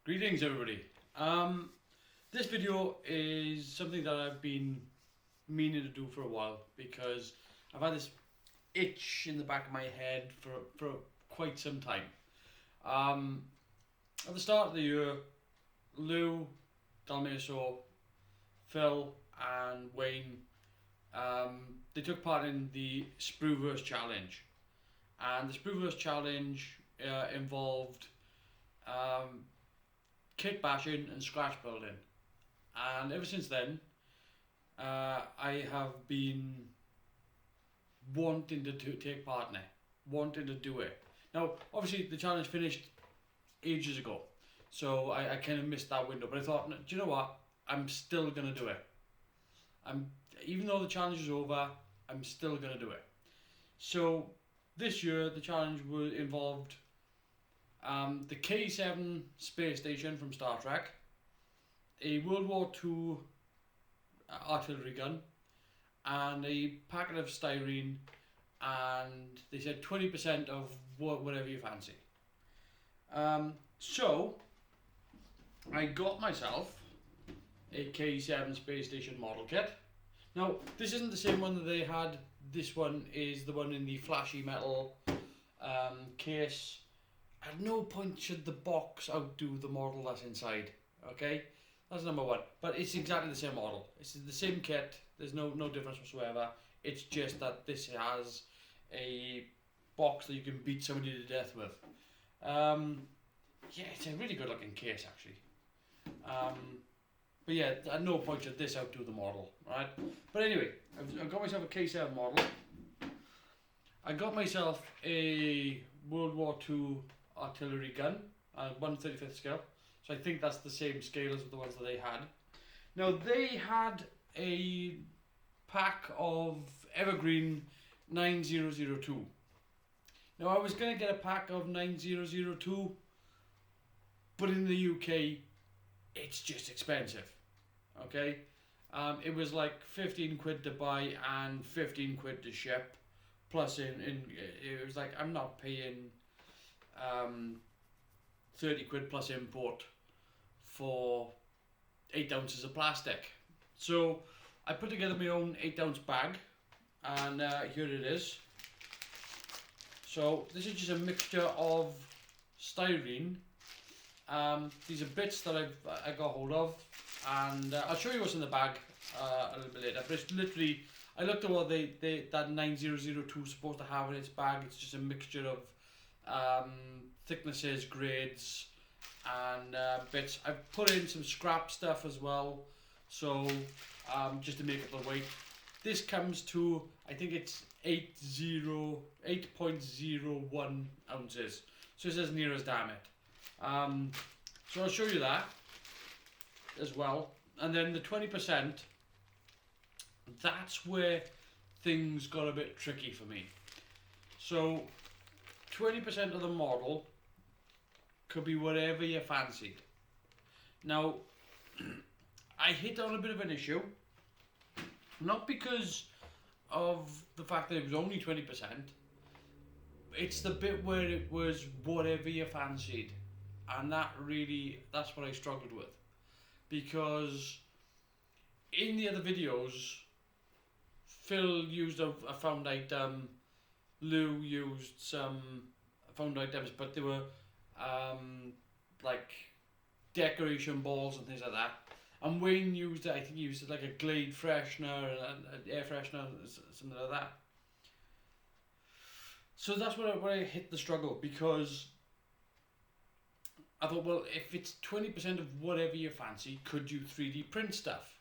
Greetings everybody. This video is something that I've been meaning to do for a while because I've had this itch in the back of my head for quite some time. At the start of the year, Lou, Dalmaso, Phil and Wayne, they took part in the Sprueverse challenge. And the Sprueverse challenge involved kit bashing and scratch building, and ever since then I have been wanting to take part in it, wanting to do it. Now obviously the challenge finished ages ago, so I kind of missed that window, but I thought, do you know what, I'm still gonna do it. Even though the challenge is over, I'm still gonna do it. So this year the challenge involved the K7 space station from Star Trek, a World War II artillery gun, and a packet of styrene, and they said 20% of whatever you fancy. So I got myself a K7 space station model kit. Now this isn't the same one that they had. This one is the one in the flashy metal case. At no point should the box outdo the model that's inside. Okay, that's number one. But it's exactly the same model. It's the same kit. There's no difference whatsoever. It's just that this has a box that you can beat somebody to death with. Yeah, it's a really good looking case actually. But yeah, at no point should this outdo the model, right? But anyway, I've got myself a K7 model. I got myself a World War II artillery gun, 1/35th scale. So I think that's the same scale as the ones that they had. Now they had a pack of Evergreen 9002. Now I was going to get a pack of 9002, but in the UK it's just expensive. Okay, it was like 15 quid to buy and 15 quid to ship, plus it was like, I'm not paying 30 quid plus import for 8 ounces of plastic. So I put together my own 8-ounce bag, and here it is. So this is just a mixture of styrene. These are bits that I got hold of, and I'll show you what's in the bag a little bit later. But it's literally, I looked at what that 9002 is supposed to have in its bag. It's just a mixture of thicknesses, grades, and bits. I've put in some scrap stuff as well, so just to make up the weight. This comes to, I think it's 8.01 ounces, so it's as near as damn it. So I'll show you that as well, and then the 20%, that's where things got a bit tricky for me. So 20% of the model could be whatever you fancied. Now, I hit on a bit of an issue, not because of the fact that it was only 20%, it's the bit where it was whatever you fancied, and that's what I struggled with, because in the other videos, Phil used a found item, Lou used some found items, but they were like decoration balls and things like that. And Wayne used it, I think he used it like a Glade freshener and an air freshener, something like that. So that's where I hit the struggle, because I thought, well, if it's 20% of whatever you fancy, could you 3D print stuff?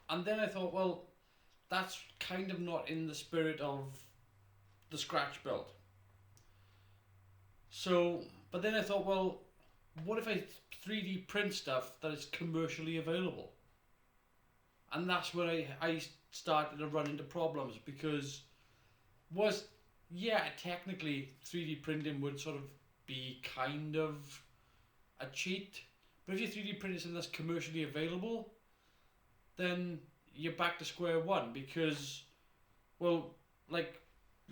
And then I thought, well, that's kind of not in the spirit of the scratch build. So, but then I thought, well, what if I 3D print stuff that is commercially available? And that's where I started to run into problems, because technically 3D printing would sort of be kind of a cheat, but if you 3D print something that's commercially available, then you're back to square one, because, well, like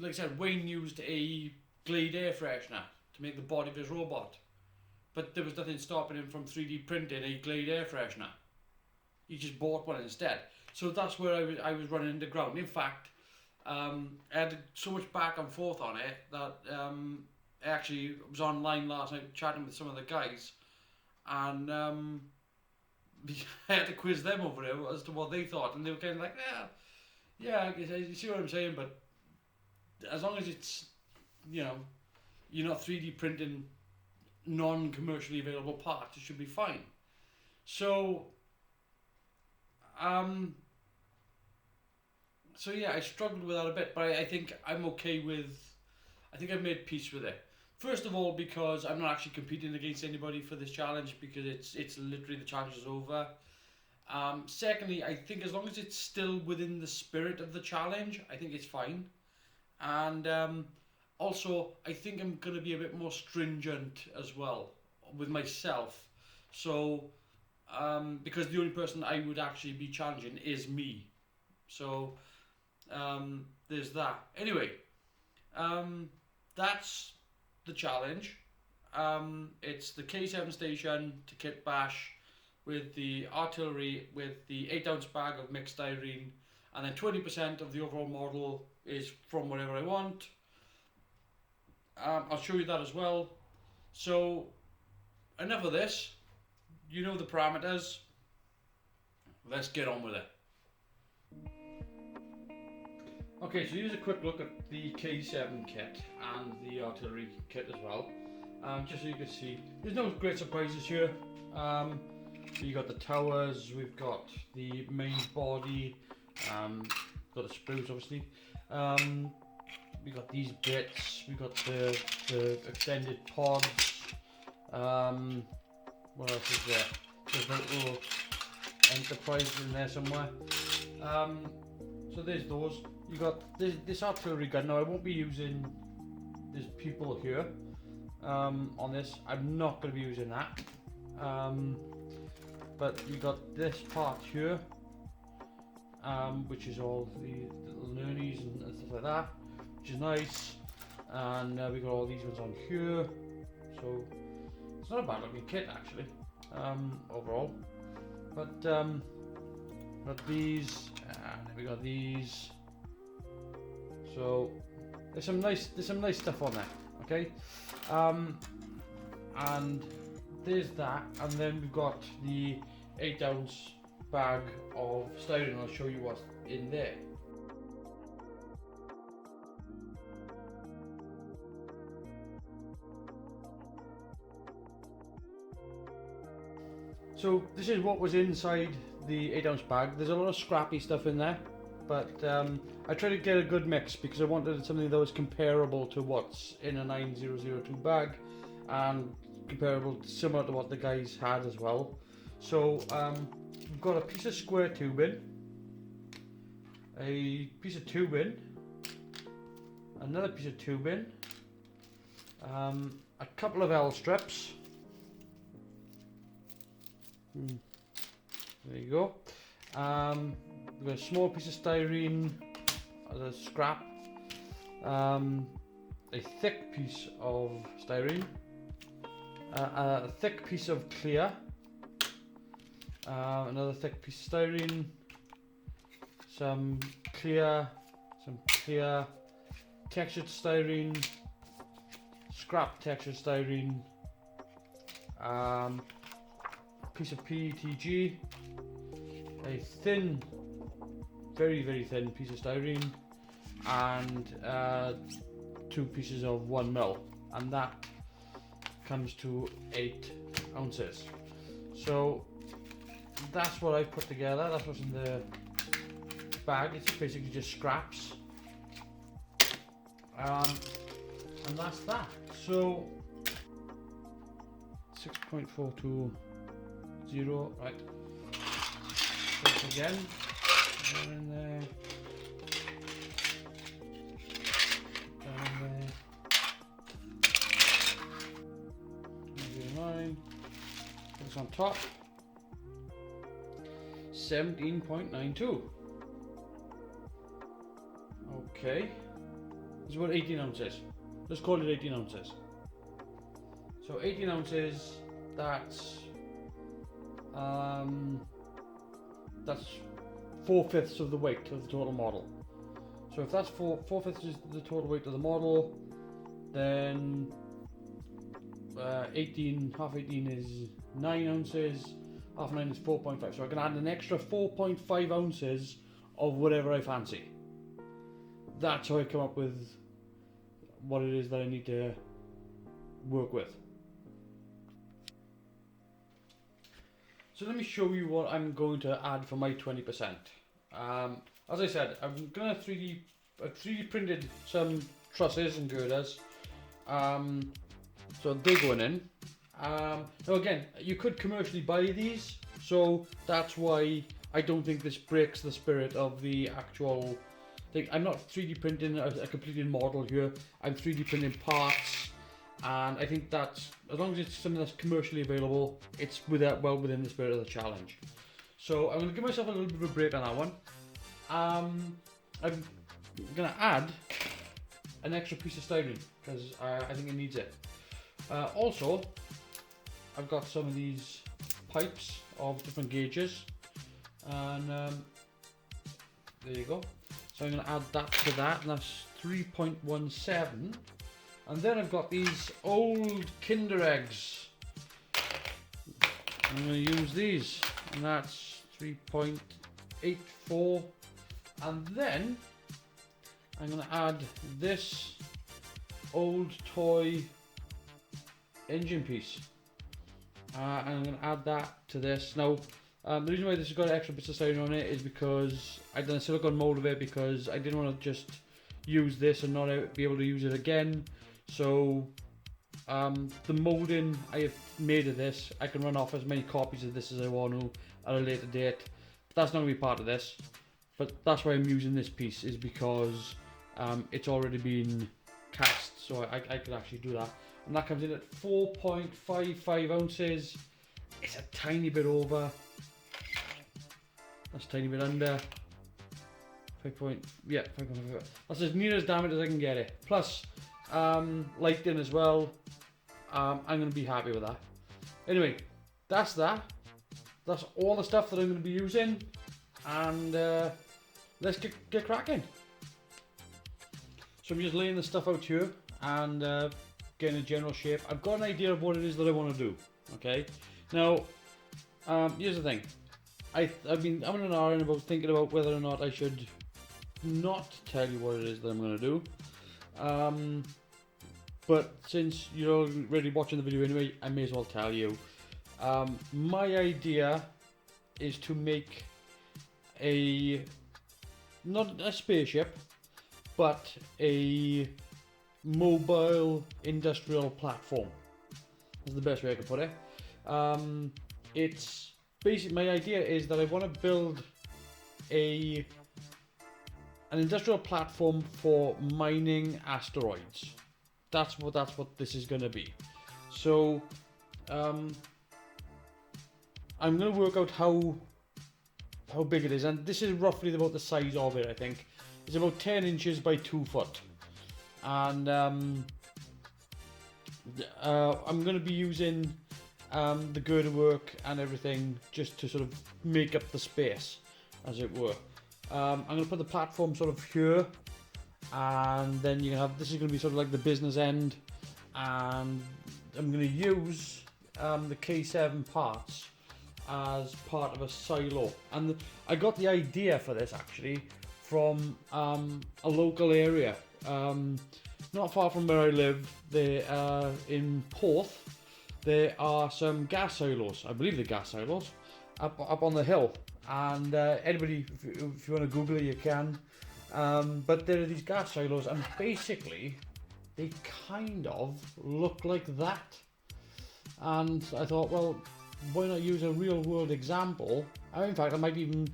I said, Wayne used a Glade air freshener to make the body of his robot. but there was nothing stopping him from 3D printing a Glade air freshener. He just bought one instead. So that's where I was running into ground. In fact, I had so much back and forth on it that I actually was online last night chatting with some of the guys, and I had to quiz them over it as to what they thought, and they were kind of like, yeah, you see what I'm saying, but as long as it's, you're not 3D printing non-commercially available parts, it should be fine. So, so yeah, I struggled with that a bit, but I think I'm okay with, I think I've made peace with it. First of all, because I'm not actually competing against anybody for this challenge, because it's literally the challenge is over. Secondly, I think as long as it's still within the spirit of the challenge, I think it's fine. And also, I think I'm going to be a bit more stringent as well with myself. So, because the only person I would actually be challenging is me. So, there's that. Anyway, that's the challenge. It's the K7 station to Kitbash with the artillery with the 8-ounce bag of mixed styrene, and then 20% of the overall model is from whatever I want. I'll show you that as well. So enough of this. You know the parameters. Let's get on with it. Okay, so here's a quick look at the K7 kit and the artillery kit as well. Just so you can see, there's no great surprises here. So you got the towers, we've got the main body, got the sprues obviously. We got these bits, we got the extended pods. What else is there? There's a little Enterprise in there somewhere. So there's those. You got this artillery gun. Now I won't be using. There's people here on this. I'm not going to be using that. But you got this part here, which is all the little nernies and stuff like that, which is nice. And we got all these ones on here. So it's not a bad looking kit actually, overall. But got these, and then we got these. So there's some nice stuff on there. Okay, and there's that, and then we've got the 8-ounce bag of styrene. I'll show you what's in there. So this is what was inside the 8-ounce bag. There's a lot of scrappy stuff in there, but I tried to get a good mix because I wanted something that was comparable to what's in a 9002 bag and comparable, similar to what the guys had as well. So we've got a piece of square tubing, a piece of tubing, another piece of tubing, a couple of L strips. There you go. We've got a small piece of styrene as a scrap, a thick piece of styrene, a thick piece of clear, another thick piece of styrene, some clear, textured styrene, scrap textured styrene, piece of PETG, a thin, very thin piece of styrene, and 2 pieces of 1mm, and that comes to 8 ounces. So that's what I've put together. That's what's in the bag. It's basically just scraps, and that's that. So 6.420, right? This again, down in there, down in there, maybe 9, put this on top, 17.92. Okay, this is about 18 ounces. Let's call it 18 ounces. So 18 ounces that's 4/5 of the weight of the total model. So if that's 4/5 is the total weight of the model, then half 18 is 9 ounces, half 9 is 4.5. So I can add an extra 4.5 ounces of whatever I fancy. That's how I come up with what it is that I need to work with. So let me show you what I'm going to add for my 20%. As I said, I'm going to 3D printed some trusses and girders. So they're going in. Now again, you could commercially buy these, so that's why I don't think this breaks the spirit of the actual thing. I'm not 3D printing a completed model here. I'm 3D printing parts, and I think that's, as long as it's something that's commercially available, it's well within the spirit of the challenge. So I'm going to give myself a little bit of a break on that one. I'm going to add an extra piece of styrene because I think it needs it. Also, I've got some of these pipes of different gauges, and there you go. So I'm going to add that to that, and that's 3.17. And then I've got these old Kinder eggs. I'm going to use these, and that's 3.84. And then I'm going to add this old toy engine piece. I'm going to add that to this. Now, the reason why this has got extra bits of styrene on it is because I've done a silicone mold of it, because I didn't want to just use this and not be able to use it again. So the molding I have made of this, I can run off as many copies of this as I want to at a later date. That's not going to be part of this, but that's why I'm using this piece, is because it's already been cast, so I could actually do that. And that comes in at 4.55 ounces. It's a tiny bit over. That's a tiny bit under. 5.5. That's as near as damn it as I can get it. Plus, lighting as well. I'm going to be happy with that. Anyway, that's that. That's all the stuff that I'm going to be using. And let's get cracking. So I'm just laying the stuff out here and getting a general shape. I've got an idea of what it is that I want to do. Okay. Now, here's the thing. I've been having an hour about thinking about whether or not I should not tell you what it is that I'm going to do. But since you're already watching the video anyway, I may as well tell you. My idea is to make not a spaceship, but a mobile industrial platform. That's the best way I can put it. It's basically, my idea is that I want to build an industrial platform for mining asteroids. That's what this is going to be. So I'm going to work out how big it is, and this is roughly about the size of it. I think it's about 10 inches by 2 foot, and I'm going to be using the girder work and everything just to sort of make up the space, as it were. I'm going to put the platform sort of here, and then you can have, this is going to be sort of like the business end, and I'm going to use the K7 parts as part of a silo. And I got the idea for this actually from a local area, not far from where I live. In Porth. There are some gas silos, I believe they're gas silos, up on the hill. And anybody, if you want to Google it, you can. But there are these gas silos, and basically they kind of look like that. And I thought, well, why not use a real world example? In fact, I might even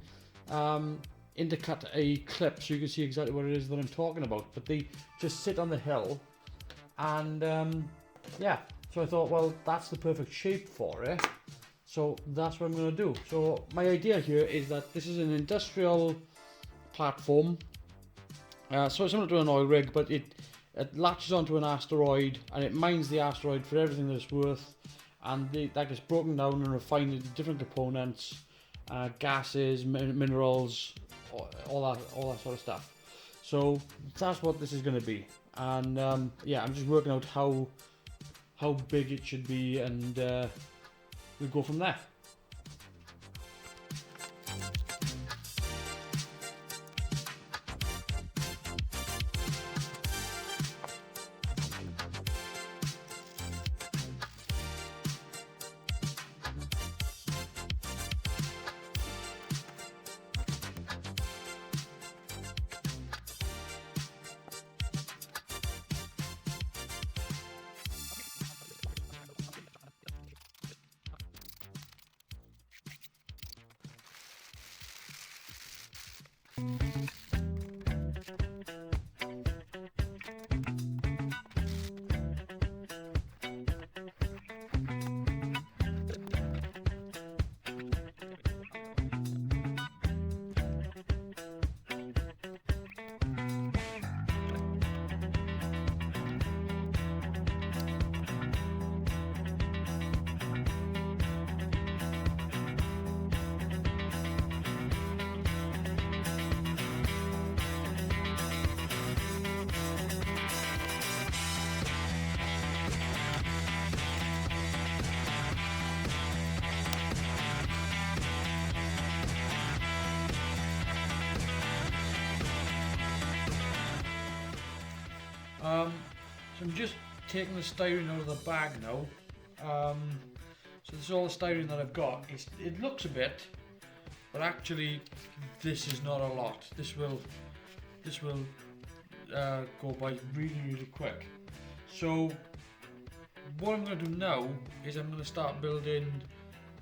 intercut a clip so you can see exactly what it is that I'm talking about. But they just sit on the hill, and yeah. So I thought, well, that's the perfect shape for it. So that's what I'm going to do. So my idea here is that this is an industrial platform. So it's similar to an oil rig, but it latches onto an asteroid and it mines the asteroid for everything that it's worth. and that gets broken down and refined into different components, gases, minerals, all that sort of stuff. So that's what this is going to be, and yeah, I'm just working out how big it should be, and we'll go from there. So I'm just taking the styrene out of the bag now. So this is all the styrene that I've got. It looks a bit, but actually this is not a lot. This will go by really quick. So what I'm going to do now is I'm going to start building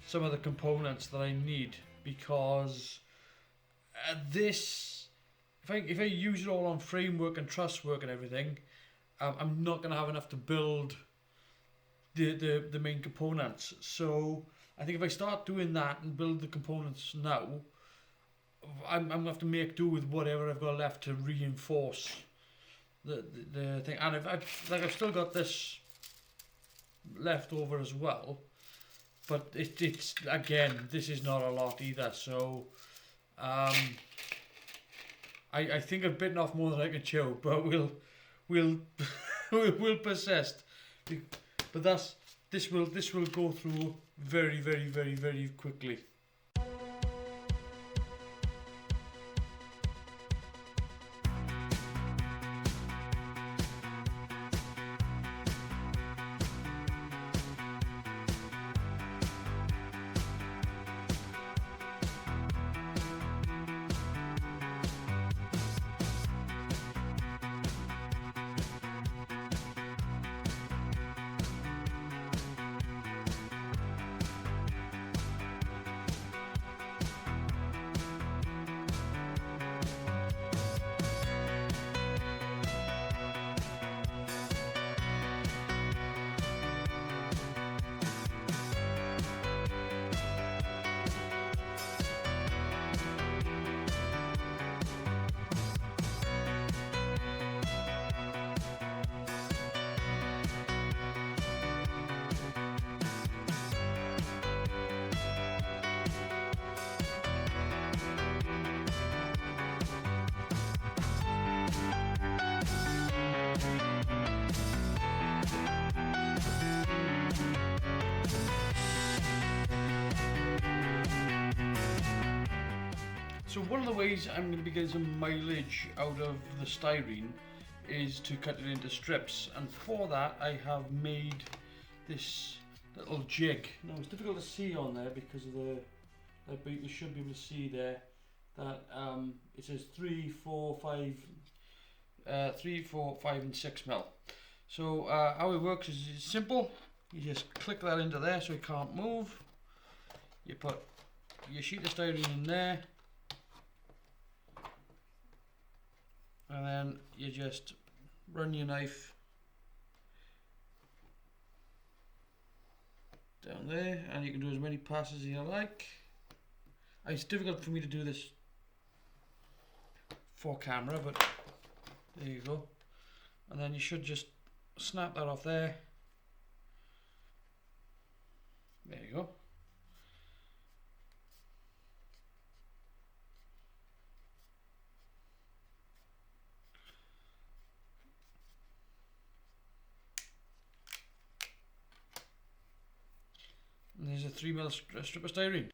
some of the components that I need, because this, if I use it all on framework and truss work and everything, I'm not going to have enough to build the main components. So I think if I start doing that and build the components now, I'm going to have to make do with whatever I've got left to reinforce the thing. And I've still got this left over as well, but it's again, this is not a lot either. So I think I've bitten off more than I can chew, but we'll persist. But this will go through very quickly. So one of the ways I'm going to be getting some mileage out of the styrene is to cut it into strips, and for that I have made this little jig. Now it's difficult to see on there because of but you should be able to see there that it says 3, 4, 5 and 6 mil. So how it works is it's simple. You just click that into there so it can't move. You put your sheet of styrene in there, and then you just run your knife down there, and you can do as many passes as you like. It's difficult for me to do this for camera, but there you go. And then you should just snap that off there, There you go. And there's a 3mm strip of styrene.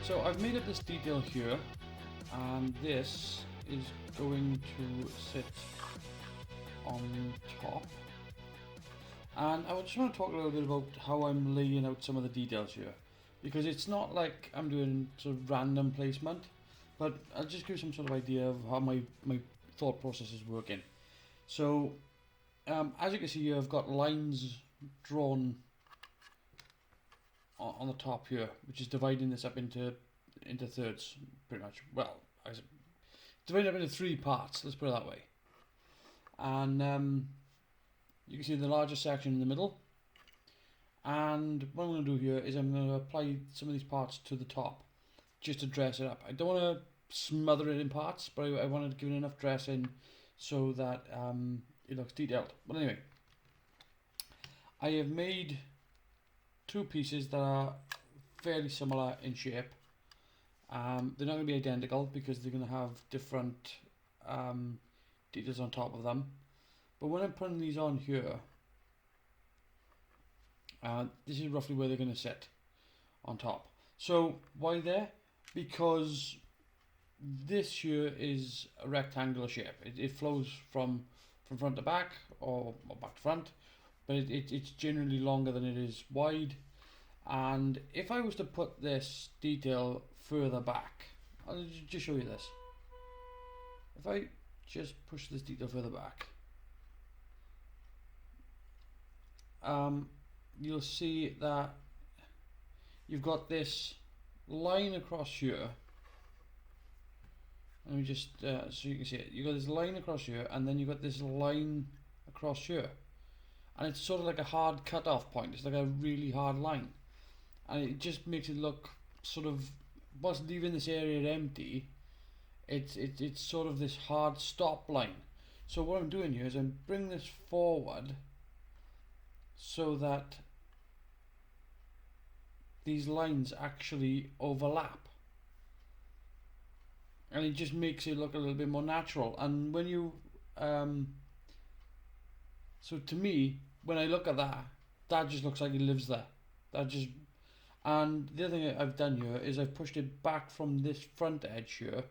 So I've made up this detail here, and this is going to sit on top. And I just want to talk a little bit about how I'm laying out some of the details here, because it's not like I'm doing sort of random placement, but I'll just give you some sort of idea of how my thought process is working. So as you can see here, I've got lines drawn on the top here, which is dividing this up into thirds, pretty much. Well, dividing it up into 3 parts, let's put it that way. And you can see the larger section in the middle. And what I'm going to do here is I'm going to apply some of these parts to the top, just to dress it up. I don't want to smother it in parts, but I want to give it enough dressing so that it looks detailed. But anyway, I have made 2 pieces that are fairly similar in shape. They're not going to be identical because they're going to have different details on top of them. But when I'm putting these on here, this is roughly where they're going to sit on top. So why there? Because this here is a rectangular shape. It flows from front to back or back to front, but it's generally longer than it is wide. And if I was to put this detail further back, I'll just show you this. If I just push this detail further back, you'll see that you've got this line across here. Let me just so you can see it. You've got this line across here, and then you've got this line across here, and it's sort of like a hard cut-off point. It's like a really hard line, and it just makes it look sort of, whilst leaving this area empty, it's sort of this hard stop line. So what I'm doing here is I'm bringing this forward so that these lines actually overlap. and it just makes it look a little bit more natural. And when you so to me, when I look at that, that just looks like it lives there. That just And the other thing I've done here is I've pushed it back from this front edge here,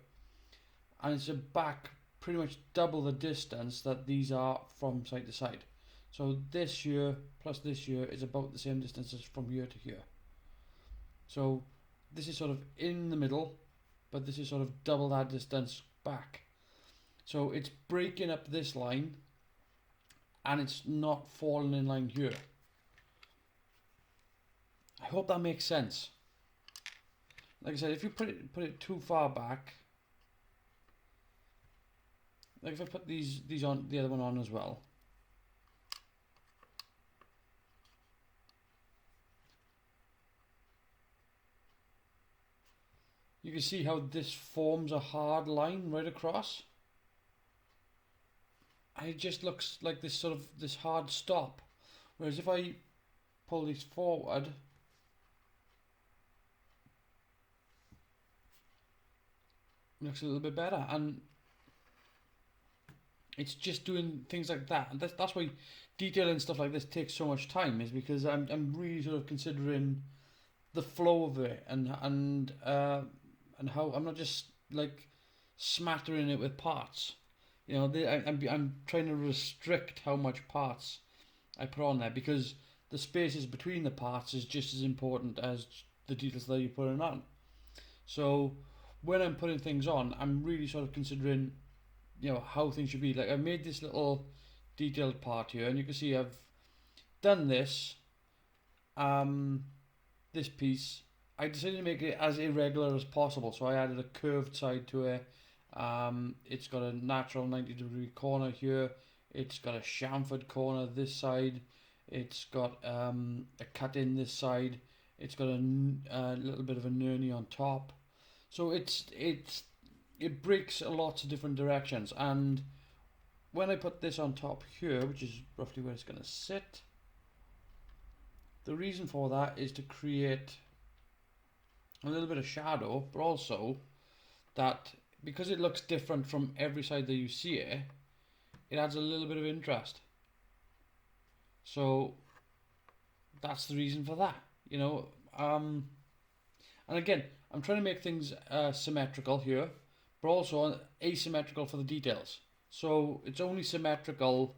and it's back pretty much double the distance that these are from side to side. So this here plus this here is about the same distance as from here to here. So this is sort of in the middle, but this is sort of double that distance back. So it's breaking up this line, and it's not falling in line here. I hope that makes sense. Like I said, if you put it too far back, like if I put these on, the other one on as well, you can see how this forms a hard line right across. And it just looks like this sort of this hard stop. Whereas if I pull these forward, it looks a little bit better. And it's just doing things like that. And that's why detailing stuff like this takes so much time, is because I'm really sort of considering the flow of it and how I'm not just like smattering it with parts. You know, I'm trying to restrict how much parts I put on there, because the spaces between the parts is just as important as the details that you're putting on. So when I'm putting things on, I'm really sort of considering, you know, how things should be. Like, I made this little detailed part here, and you can see I've done this this piece. I decided to make it as irregular as possible, so I added a curved side to it. It's got a natural 90-degree corner here. It's got a chamfered corner this side. It's got a cut in this side. It's got a little bit of a nurney on top. So it breaks a lot of different directions. And when I put this on top here, which is roughly where it's going to sit, the reason for that is to create a little bit of shadow, but also that because it looks different from every side that you see it, it adds a little bit of interest. So that's the reason for that, you know. And again, I'm trying to make things symmetrical here, but also asymmetrical for the details. So it's only symmetrical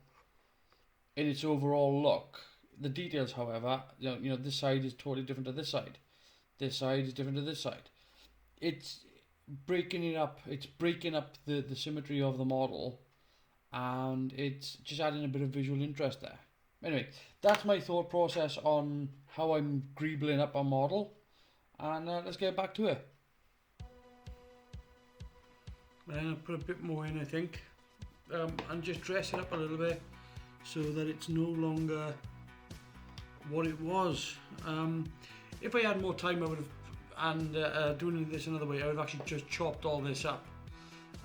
in its overall look. The details, however, you know, this side is totally different to this side. This side is different to this side. It's breaking it up. It's breaking up the symmetry of the model, and it's just adding a bit of visual interest there. Anyway, that's my thought process on how I'm greebling up a model, and let's get back to it. I'm going to put a bit more in, I think, and just dress it up a little bit so that it's no longer what it was. If I had more time, I would have, and doing this another way, I would have actually just chopped all this up,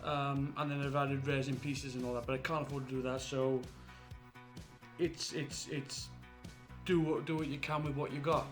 and then I've added resin pieces and all that, but I can't afford to do that, so it's do what you can with what you got.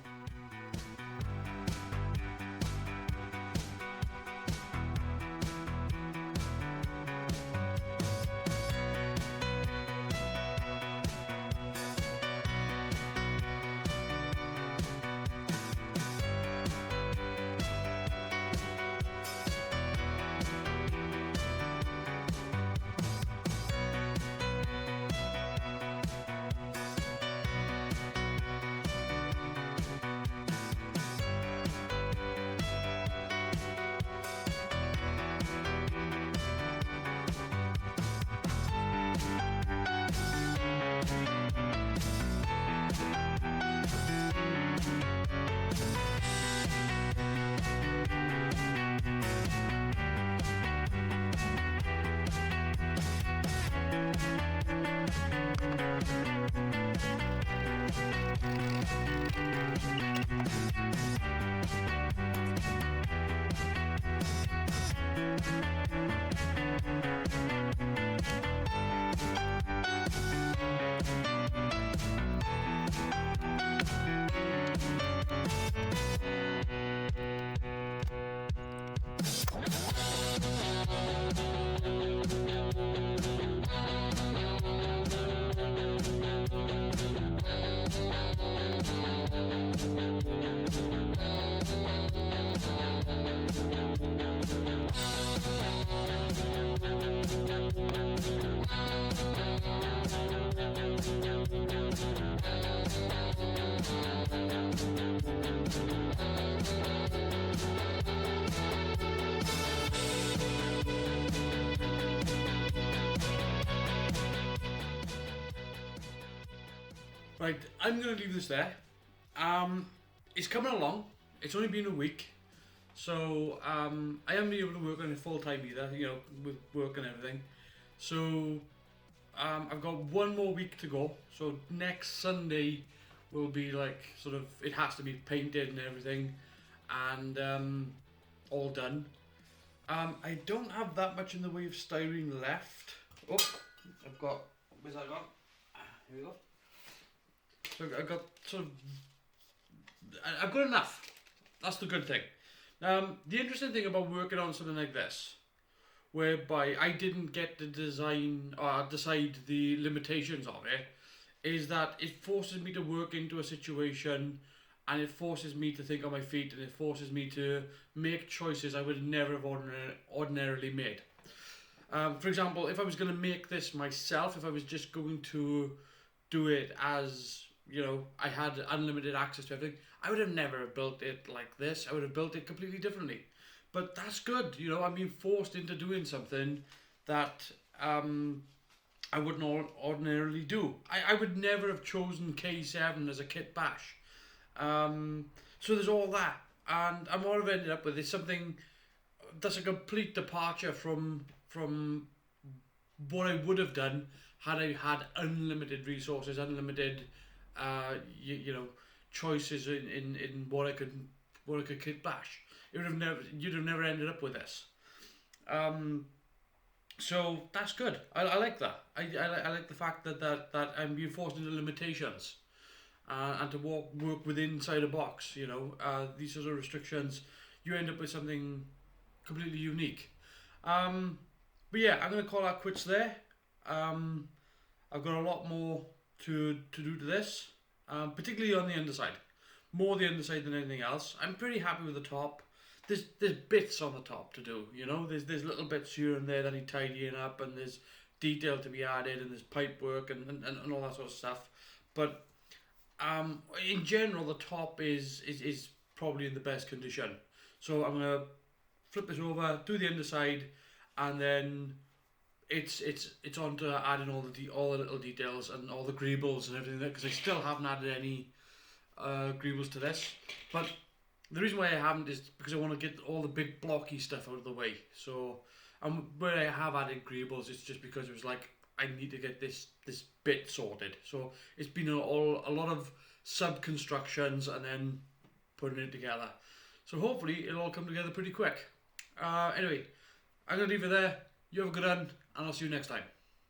Right, I'm going to leave this there. It's coming along. It's only been a week. So I haven't been able to work on it full time either, you know, with work and everything. So I've got one more week to go. So next Sunday will be like sort of, it has to be painted and everything and all done. I don't have that much in the way of styrene left. Oh, I've got, where's that gone? Here we go. So I've got sort of, I've got enough. That's the good thing. The interesting thing about working on something like this, whereby I didn't get to design or decide the limitations of it, is that it forces me to work into a situation and it forces me to think on my feet and it forces me to make choices I would never have ordinarily made. For example, if I was going to make this myself, if I was just going to do it as, you know, I had unlimited access to everything, I would have never built it like this. I would have built it completely differently. But that's good, you know, I'm being forced into doing something that I wouldn't ordinarily do. I would never have chosen K7 as a Kitbash. So there's all that. And what I've ended up with is something that's a complete departure from what I would have done had I had unlimited resources, unlimited you know, choices in what I could Kitbash. You'd have never ended up with this. So that's good. I like that. I like the fact that I'm being forced into limitations and to work within inside a box. You know, these sort of restrictions, you end up with something completely unique. But yeah, I'm gonna call that quits there. I've got a lot more to do to this, particularly on the underside. More the underside than anything else. I'm pretty happy with the top. There's bits on the top to do, you know. There's little bits here and there that need tidying up, and there's detail to be added, and there's pipe work and all that sort of stuff. But in general, the top is probably in the best condition. So I'm gonna flip this over, do the underside, and then it's on to adding all the little details and all the greeblies and everything there, because I still haven't added any greeblies to this. But the reason why I haven't is because I want to get all the big blocky stuff out of the way. So where I have added greeblies, it's just because it was like, I need to get this bit sorted. So it's been a lot of sub constructions and then putting it together. So hopefully it'll all come together pretty quick. Anyway, I'm going to leave it there. You have a good one, and I'll see you next time.